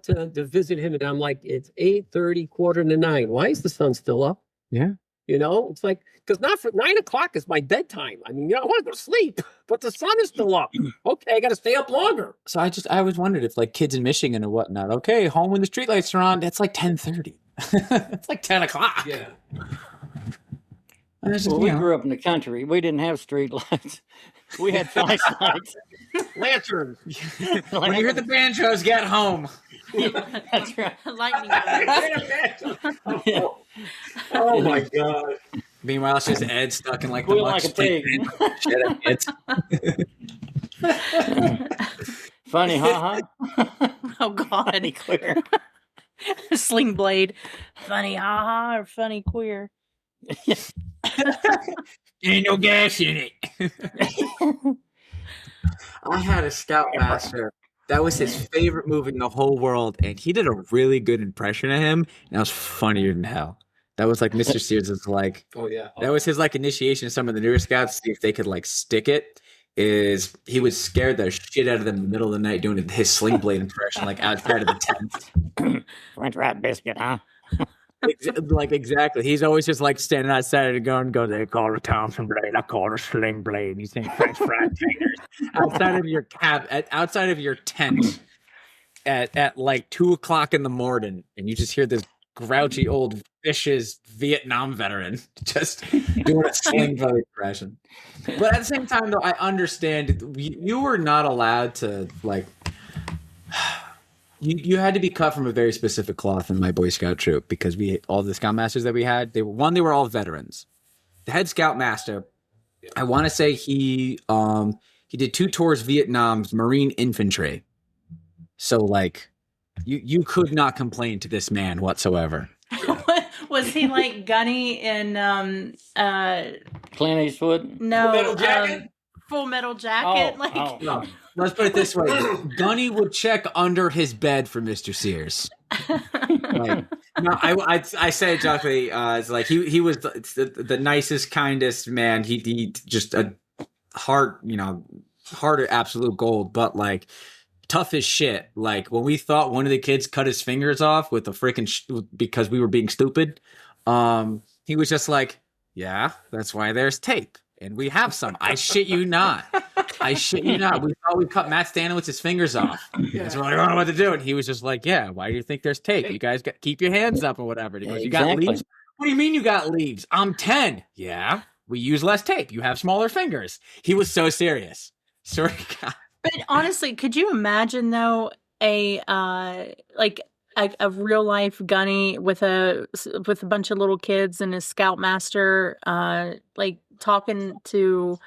C: To visit him, and I'm like, it's 8:30, 8:45. Why is the sun still up?
B: Yeah.
C: You know, it's like, because not for 9 o'clock is my bedtime. I mean, I want to go to sleep, but the sun is still up. Okay, I got to stay up longer.
B: So I always wondered if like kids in Michigan or whatnot, okay, home when the streetlights are on, that's like 10:30. It's like 10 o'clock.
C: Yeah.
D: We grew up in the country. We didn't have street lights. We had flashlights.
C: Lanterns.
B: When you hear the banjos, get home.
D: That's right.
E: Lightning.
D: Yeah.
C: Oh my God.
B: Meanwhile, it's just Ed stuck in like
D: We
B: the
D: like a pig.
B: Shut up, kids.
D: Funny, huh?
E: Oh God.
D: Funny queer.
E: Sling blade. Funny ha or funny queer.
B: Ain't no gas in it. I had a scoutmaster. That was his favorite movie in the whole world, and he did a really good impression of him, and that was funnier than hell. That was like Mr. Sears is like,
C: oh yeah,
B: that was his like initiation of some of the newer scouts, see if they could like stick it. Is he would scare the shit out of them in the middle of the night doing his sling blade impression, like outside of the tent.
D: French fry biscuit, huh?
B: Like exactly. He's always just like standing outside of the gun, go, they call it a Thompson blade, I call it a sling blade. He's saying French fried taters outside of your outside of your tent at like 2 o'clock in the morning, and you just hear this grouchy old vicious Vietnam veteran just doing a sling blade impression. But at the same time, though, I understand you were not allowed to like. You had to be cut from a very specific cloth in my Boy Scout troop, because all the Scoutmasters that we had, they were all veterans. The head Scoutmaster, I want to say he did 2 tours Vietnam's Marine Infantry. So like you could not complain to this man whatsoever.
E: Was he like Gunny in
D: Clint Eastwood?
E: No,
C: Full Metal Jacket?
E: Full Metal Jacket?
B: No. Let's put it this way: Gunny would check under his bed for Mr. Sears. Like, no, I say it jokingly. It's like he was the nicest, kindest man. He just a heart of absolute gold, but like tough as shit. Like when we thought one of the kids cut his fingers off with a freaking because we were being stupid, he was just like, "Yeah, that's why there's tape, and we have some." I shit you not. I shit you not. We thought we cut Matt Stanowitz's fingers off. Yeah. So I don't know what to do. And he was just like, yeah, why do you think there's tape? You guys keep your hands up or whatever. He goes, you got leaves? What do you mean you got leaves? I'm 10. Yeah, we use less tape. You have smaller fingers. He was so serious. Sorry, God.
E: But honestly, could you imagine though a real life Gunny with a bunch of little kids and a Scoutmaster like talking to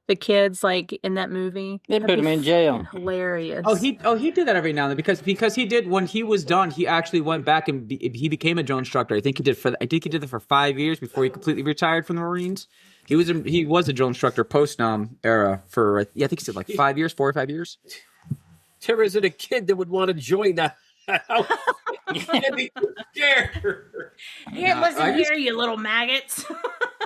E: the kids like in that movie?
D: They put him in jail.
E: Hilarious.
B: Oh, he did that every now and then because he did when he was done. He actually went back and he became a drill instructor. I think he did that for 5 years before he completely retired from the Marines. He was a drill instructor post era for I think he said like 5 years, 4 or 5 years.
C: There isn't a kid that would want to join that. I'd be scared.
E: Here, listen here, you little maggots.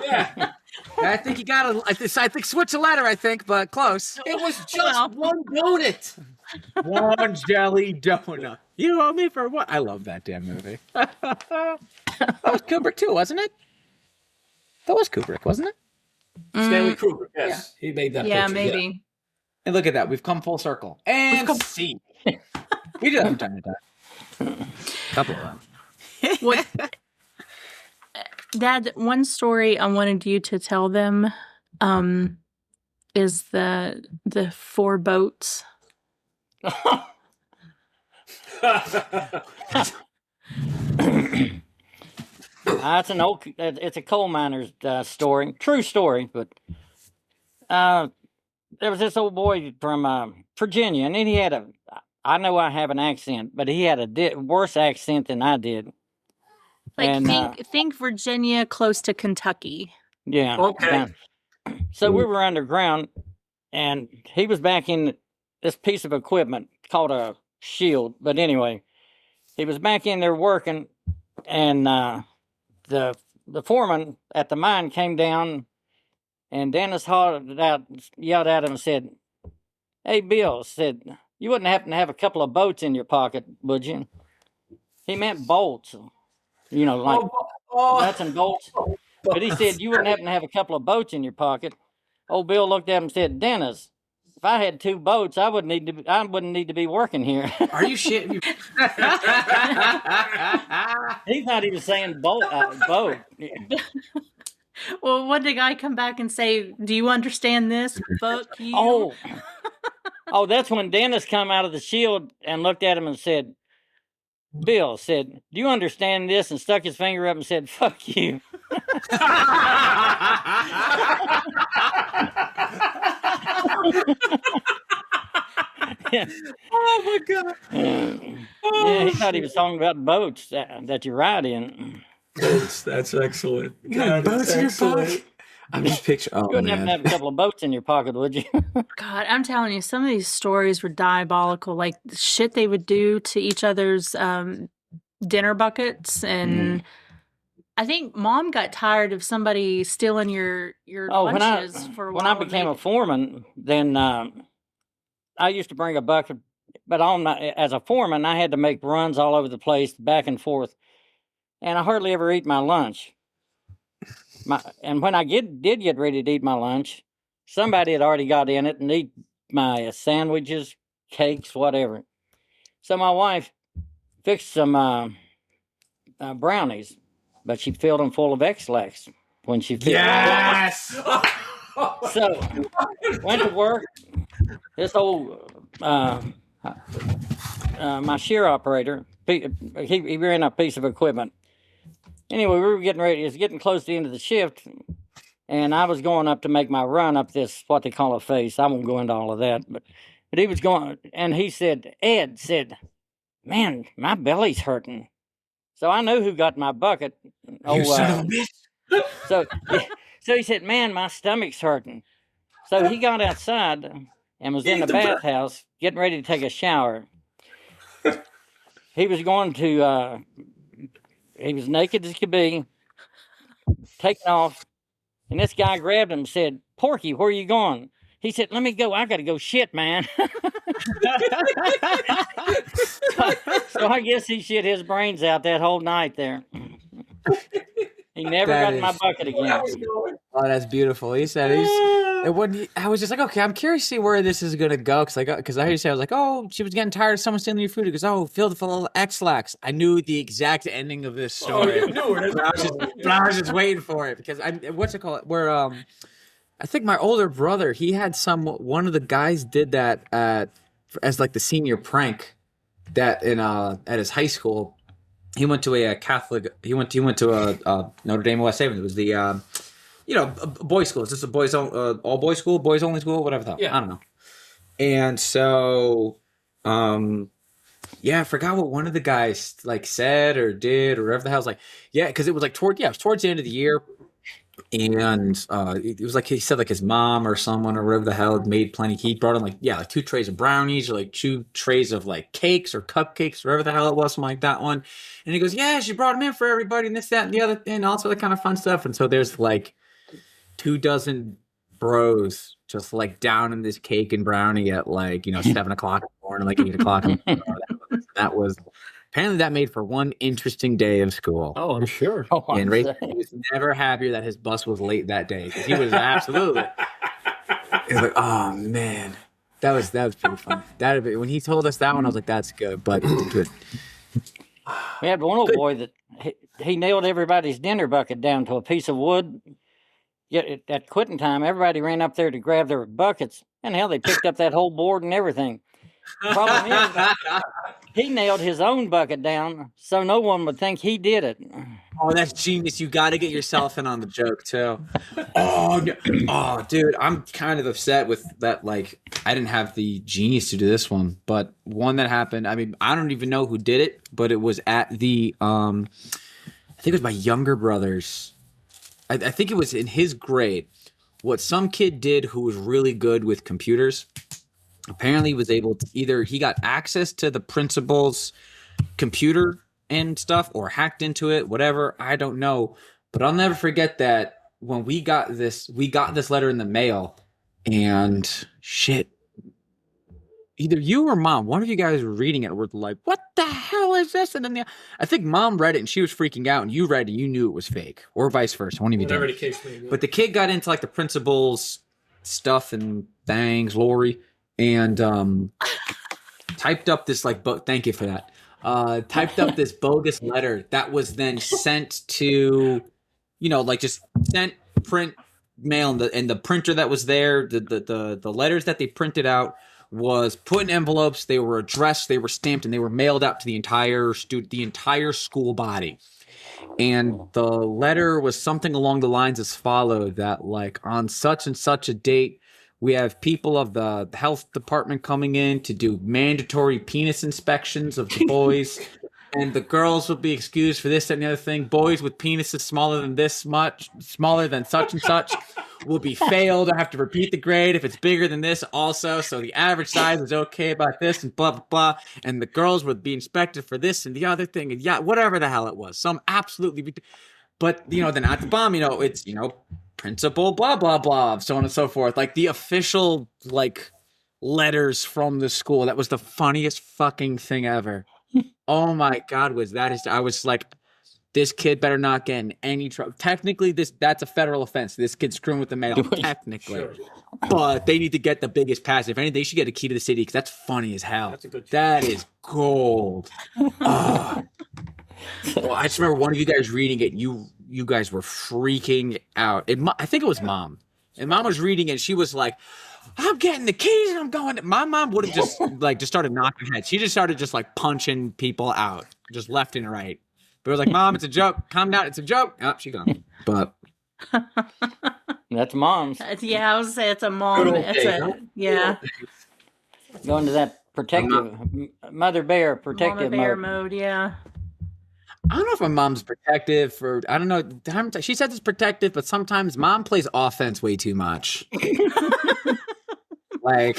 C: Yeah.
B: I think he got I think switch a letter, I think, but close.
C: It was just one donut.
B: One jelly donut. You owe me for what? I love that damn movie. That was Kubrick too, wasn't it? That was Kubrick, wasn't it?
C: Stanley Kubrick, yes. Yeah. He made that picture.
E: Maybe.
C: Yeah.
B: And look at that. We've come full circle. And see. We do that from time to time. Couple of them.
E: What? Dad, one story I wanted you to tell them is the 4 boats.
D: It's a coal miner's story, true story. But there was this old boy from Virginia, and then he had I know I have an accent, but he had a worse accent than I did.
E: Like,
D: and
E: think Virginia close to Kentucky.
D: Yeah.
C: Okay.
D: So we were underground, and he was back in this piece of equipment called a shield. But anyway, he was back in there working, and the foreman at the mine came down, and Dennis yelled at him and said, "Hey, Bill," said, "you wouldn't happen to have a couple of boats in your pocket, would you?" He meant bolts, like nuts and bolts. But he said, "You wouldn't happen to have a couple of boats in your pocket." Old Bill looked at him and said, "Dennis, if I had 2 boats, I wouldn't need to be working here."
B: Are you shitting me?
D: He thought he was saying boat.
E: Well, what did the guy come back and say? Do you understand this? Fuck you.
D: Oh, that's when Dennis come out of the shield and looked at him and said, Bill said, "Do you understand this?" and stuck his finger up and said, "Fuck you." Yeah.
B: Oh my God.
D: Yeah, he thought he was talking about boats that you ride in.
C: That's excellent.
B: Boats in your pocket. I'm just picturing. Oh,
D: You wouldn't have to have a couple of boats in your pocket, would you?
E: God, I'm telling you, some of these stories were diabolical. Like the shit they would do to each other's dinner buckets, and I think Mom got tired of somebody stealing your lunches for a while.
D: When I became a foreman, then I used to bring a bucket, but as a foreman, I had to make runs all over the place, back and forth, and I hardly ever eat my lunch. And when I did get ready to eat my lunch, somebody had already got in it and eat my sandwiches, cakes, whatever. So my wife fixed some brownies, but she filled them full of X-Lax when she filled them. So went to work. This old my shear operator, he ran a piece of equipment. Anyway, we were getting ready. It was getting close to the end of the shift, and I was going up to make my run up this, what they call a face. I won't go into all of that, but he was going, and he said, Ed said, "Man, my belly's hurting." So I knew who got my bucket.
B: You son of a bitch.
D: So he said, "Man, my stomach's hurting." So he got outside and was in the bathhouse getting ready to take a shower. He was going to, he was naked as could be, taking off. And this guy grabbed him and said, "Porky, where are you going?" He said, "Let me go. I got to go shit, man." So I guess he shit his brains out that whole night there. He never got my bucket again.
B: Oh, that's beautiful. He said I was just like, okay, I'm curious to see where this is gonna go, because I heard you say, I was like, oh, she was getting tired of someone stealing your food. He goes, oh, filled it full of X-Lax. I knew the exact ending of this story.
C: Oh, you knew it.
B: But I was just waiting for it because what's it called? Where I think my older brother, he had one of the guys did that as like the senior prank that at his high school. He went to a Catholic. He went to a Notre Dame West Haven. It was the a boys' school. It's just a all boys school, boys only school, whatever the hell. Yeah. I don't know. And so, I forgot what one of the guys like said or did or whatever the hell. Was like, because it was like it was towards the end of the year, and it was like he said like his mom or someone or whatever the hell had made plenty. He brought in like 2 trays of brownies or like 2 trays of like cakes or cupcakes, whatever the hell it was, something like that one. And he goes, "Yeah, she brought them in for everybody and this, that, and the other, and also that kind of fun stuff." And so there's like 24 bros just like down in this cake and brownie at 7 o'clock in the morning, like 8 o'clock. That was apparently that made for one interesting day of school.
C: Oh, I'm sure.
B: And Ray was never happier that his bus was late that day because he was absolutely. He was like, "Oh man, that was pretty fun." When he told us that one, I was like, "That's good," but good.
D: We had one old boy that he nailed everybody's dinner bucket down to a piece of wood. Yet at quitting time, everybody ran up there to grab their buckets, and hell, they picked up that whole board and everything. He nailed his own bucket down so no one would think he did it.
B: Oh, that's genius. You got to get yourself in on the joke, too. Oh, no. Oh, dude, I'm kind of upset with that. Like, I didn't have the genius to do this one, but one that happened, I mean, I don't even know who did it, but it was at the, I think it was my younger brother's. I think it was in his grade. What some kid did who was really good with computers, apparently was able to either he got access to the principal's computer and stuff or hacked into it, whatever, I don't know. But I'll never forget that when we got this letter in the mail, and shit, either you or mom, one of you guys were reading it, were like, what the hell is this? And then I think mom read it and she was freaking out, and you read it and you knew it was fake, or vice versa, one of you did.
C: Whatever the case may be.
B: But the kid got into like the principal's stuff and things, Lori, and typed up this like book. Thank you for that. Typed up this bogus letter that was then sent to, like just sent print mail, and the printer that was there, the letters that they printed out was put in envelopes. They were addressed, they were stamped, and they were mailed out to the entire school body. And the letter was something along the lines as followed: that like on such and such a date, we have people of the health department coming in to do mandatory penis inspections of the boys. And the girls will be excused for this, that, and the other thing. Boys with penises smaller than this much, smaller than such and such, will be failed. I have to repeat the grade if it's bigger than this also. So the average size is okay about this, and blah, blah, blah. And the girls would be inspected for this and the other thing. And yeah, whatever the hell it was. Some absolutely. But, then at the bottom, it's, principal, blah, blah, blah, so on and so forth. Like the official, like, letters from the school. That was the funniest fucking thing ever. Oh my God, I was like, this kid better not get in any trouble. Technically, that's a federal offense. This kid's screwing with the mail, technically. Sure. But they need to get the biggest pass. If anything, they should get a key to the city, because that's funny as hell. That is gold. Well, I just remember one of you guys reading it. You guys were freaking out. I think it was mom. And mom was reading it, and she was like, I'm getting the keys and I'm going. My mom would have just started knocking heads. She just started just like punching people out, just left and right. But it was like, Mom, it's a joke. Calm down. It's a joke. Oh, she gone. But
D: that's mom's.
E: Yeah, I was say it's a mom. Yeah.
D: Going to that protective mother bear protective
E: mode. Yeah.
B: I don't know if my mom's protective, or I don't know. She says it's protective, but sometimes mom plays offense way too much. Like,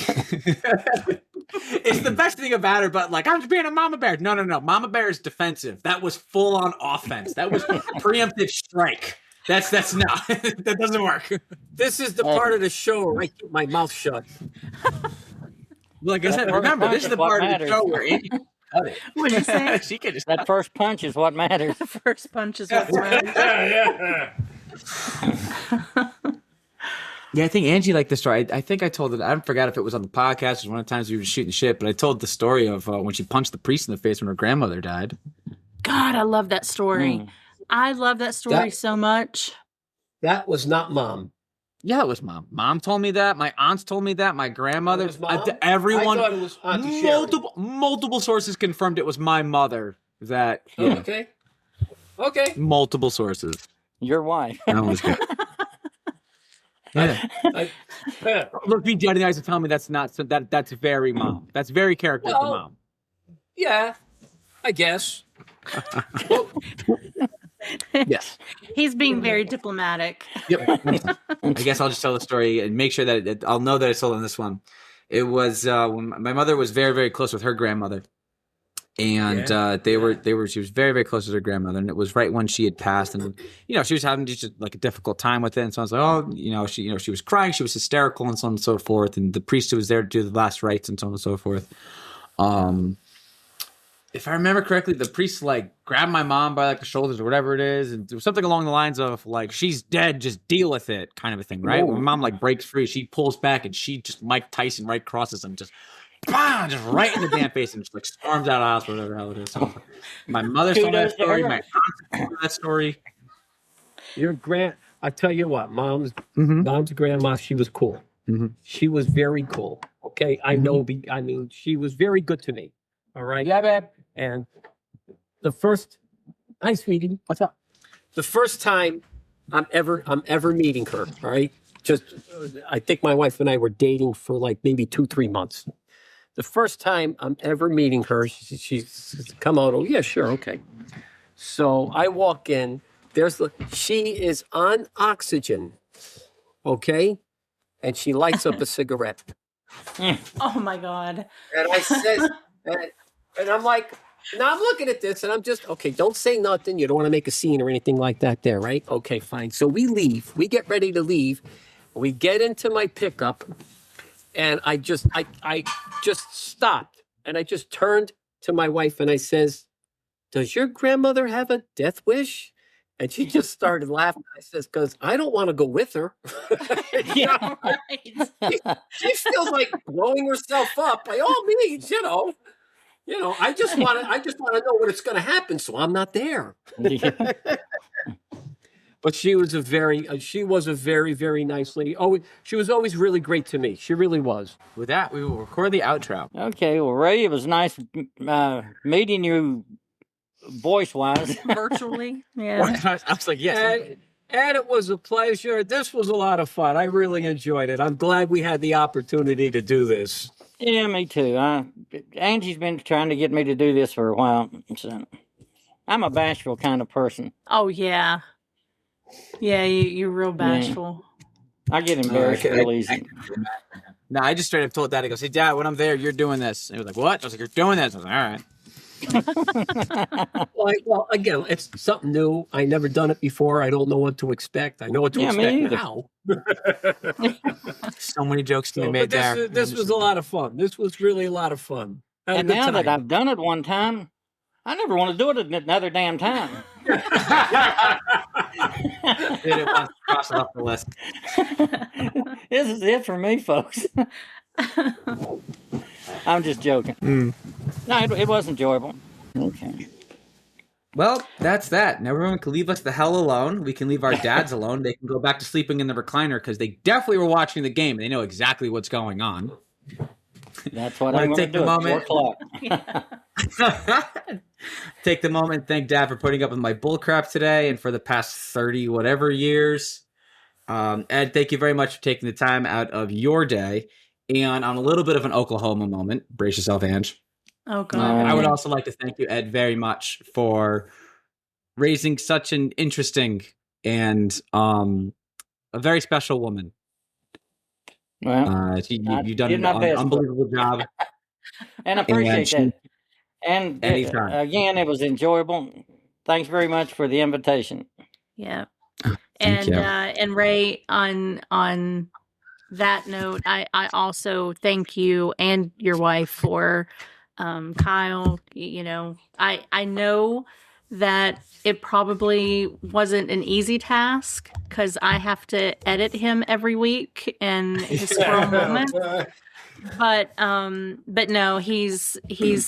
B: it's the best thing about her, but like, I'm just being a mama bear. No. Mama bear is defensive. That was full on offense. That was preemptive strike. That's not, that doesn't work.
C: This is the part of the show where I keep my mouth shut.
B: Like I said, remember, this is the part of the show where Andy.
E: What did you say?
D: That first punch is what matters.
E: The first punch is what matters.
B: Yeah, I think Angie liked the story. I think I told it. I forgot if it was on the podcast or one of the times we were shooting shit, but I told the story of when she punched the priest in the face when her grandmother died.
E: God, I love that story. I love that story so much.
C: That was not mom.
B: Yeah, it was mom. Mom told me that. My aunts told me that. My grandmother. Everyone.
C: I thought it was Auntie Sherry.
B: Multiple sources confirmed it was my mother. That. Yeah.
C: Okay.
B: Multiple sources.
D: Your wife.
B: That was good. Yeah. Look me dead in the eyes and tell me that's not that's very mom. That's very character for mom.
C: Yeah, I guess.
B: Yes.
E: He's being very diplomatic.
B: Yep. I guess I'll just tell the story and make sure that I'll know that I told on this one. It was when my mother was very, very close with her grandmother. And she was very, very close with her grandmother, and it was right when she had passed, and she was having just like a difficult time with it. And so I was like, she was crying, she was hysterical, and so on and so forth. And the priest who was there to do the last rites and so on and so forth. If I remember correctly, the priest like grabbed my mom by like the shoulders or whatever it is, and it was something along the lines of like, "She's dead, just deal with it," kind of a thing, right? Whoa. When my mom like breaks free, she pulls back and she just Mike Tyson right crosses him, just right in the damn face, and just like storms out of the house, whatever the hell it is. So, my mother told that story. My aunt told that story.
C: I tell you what, mom's grandma, she was cool. Mm-hmm. She was very cool. Okay, I know. I mean, she was very good to me. All right. Yeah, babe. And hi, sweetie. What's up? The first time I'm ever meeting her, all right? I think my wife and I were dating for like maybe 2-3 months. The first time I'm ever meeting her, she's come out. Oh, yeah, sure. Okay. So I walk in, she is on oxygen. Okay. And she lights up a cigarette.
E: Oh my God.
C: And I says, and I'm like, now I'm looking at this and I'm just, okay, don't say nothing. You don't want to make a scene or anything like that there, right? Okay, fine. So we leave. We get ready to leave. We get into my pickup and I just stopped and I just turned to my wife and I says, does your grandmother have a death wish? And she just started laughing. I says, because I don't want to go with her.
E: Yeah, right.
C: She feels like blowing herself up by all means, I just want to know when it's going to happen, so I'm not there. But she was a very, very nice lady. Oh, she was always really great to me. She really was.
B: With that, we will record the outro.
D: Okay, well, Ray, it was nice meeting you voice-wise.
E: Virtually, yeah.
B: I was like, yes.
C: And it was a pleasure. This was a lot of fun. I really enjoyed it. I'm glad we had the opportunity to do this.
D: Yeah, me too. Angie's been trying to get me to do this for a while. So I'm a bashful kind of person.
E: Oh, yeah. Yeah, you're real bashful.
D: I get embarrassed real easy.
B: No, I just straight up told Dad, I go, say, Dad, when I'm there, you're doing this. And he was like, what? I was like, you're doing this. I was like, all right.
C: Well, again, it's something new. I never done it before. I don't know what to expect. I know what to expect now.
B: So many jokes to be made there.
C: This was a lot of fun. This was really a lot of fun.
D: And now that I've done it one time, I never want to do it another damn time.
B: Did it once, cross it off the list.
D: This is it for me, folks. I'm just joking. No, it was enjoyable. Okay.
B: Well, that's that. Now everyone can leave us the hell alone. We can leave our dads alone. They can go back to sleeping in the recliner because they definitely were watching the game. They know exactly what's going on.
D: That's what I'm going to do at 4 o'clock.
B: Take the moment and thank Dad for putting up with my bullcrap today and for the past 30 whatever years. Ed, thank you very much for taking the time out of your day. And on a little bit of an Oklahoma moment, brace yourself, Ange.
E: Oh, God.
B: I would also like to thank you, Ed, very much for raising such an interesting and a very special woman.
D: Well,
B: you've done an unbelievable job.
D: And I appreciate that. And again, it was enjoyable. Thanks very much for the invitation.
E: Yeah. And Ray, on that note, I also thank you and your wife for Kyle. I know that it probably wasn't an easy task because I have to edit him every week and just for a moment. But no, he's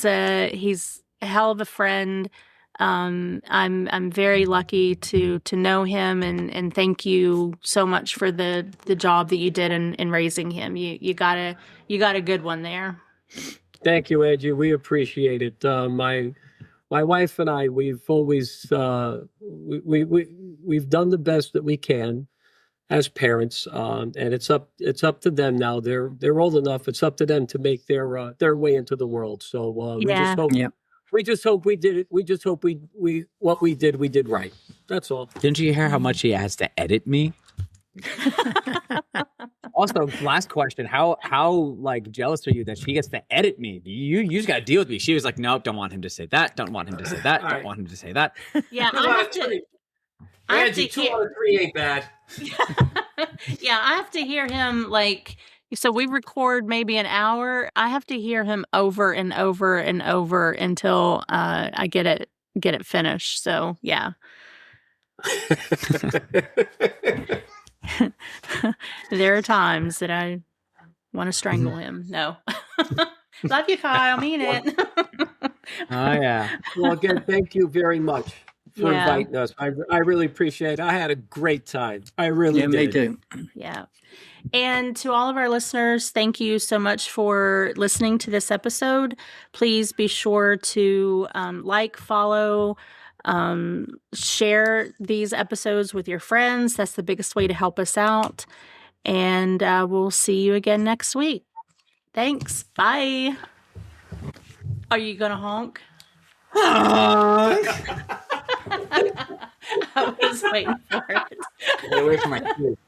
E: a hell of a friend. I'm very lucky to know him and thank you so much for the job that you did in raising him. You got a good one there.
C: Thank you, Angie. We appreciate it. My wife and I, we've always we've done the best that we can as parents, and it's up to them now. They're old enough. It's up to them to make their way into the world. So we just hope we did it. We just hope we did right. That's all.
B: Didn't you hear how much he has to edit me? Also, last question: How like jealous are you that she gets to edit me? You just got to deal with me. She was like, "Nope, don't want him to say that. Don't want him to say that. Don't want him to say that."
E: Yeah,
C: Angie, 2 out of 3 ain't bad.
E: Yeah, I have to hear him so we record maybe an hour. I have to hear him over and over and over until I get it finished. So yeah. There are times that I want to strangle him. No. Love you, Kyle. I mean it.
B: Oh yeah.
C: Well, again, thank you very much for inviting us. I really appreciate it. I had a great time. I really did.
D: Me too.
E: Yeah. And to all of our listeners, thank you so much for listening to this episode. Please be sure to like, follow, share these episodes with your friends. That's the biggest way to help us out. And we'll see you again next week. Thanks. Bye. Are you going to honk? I was waiting for it.
B: Get away from my kids.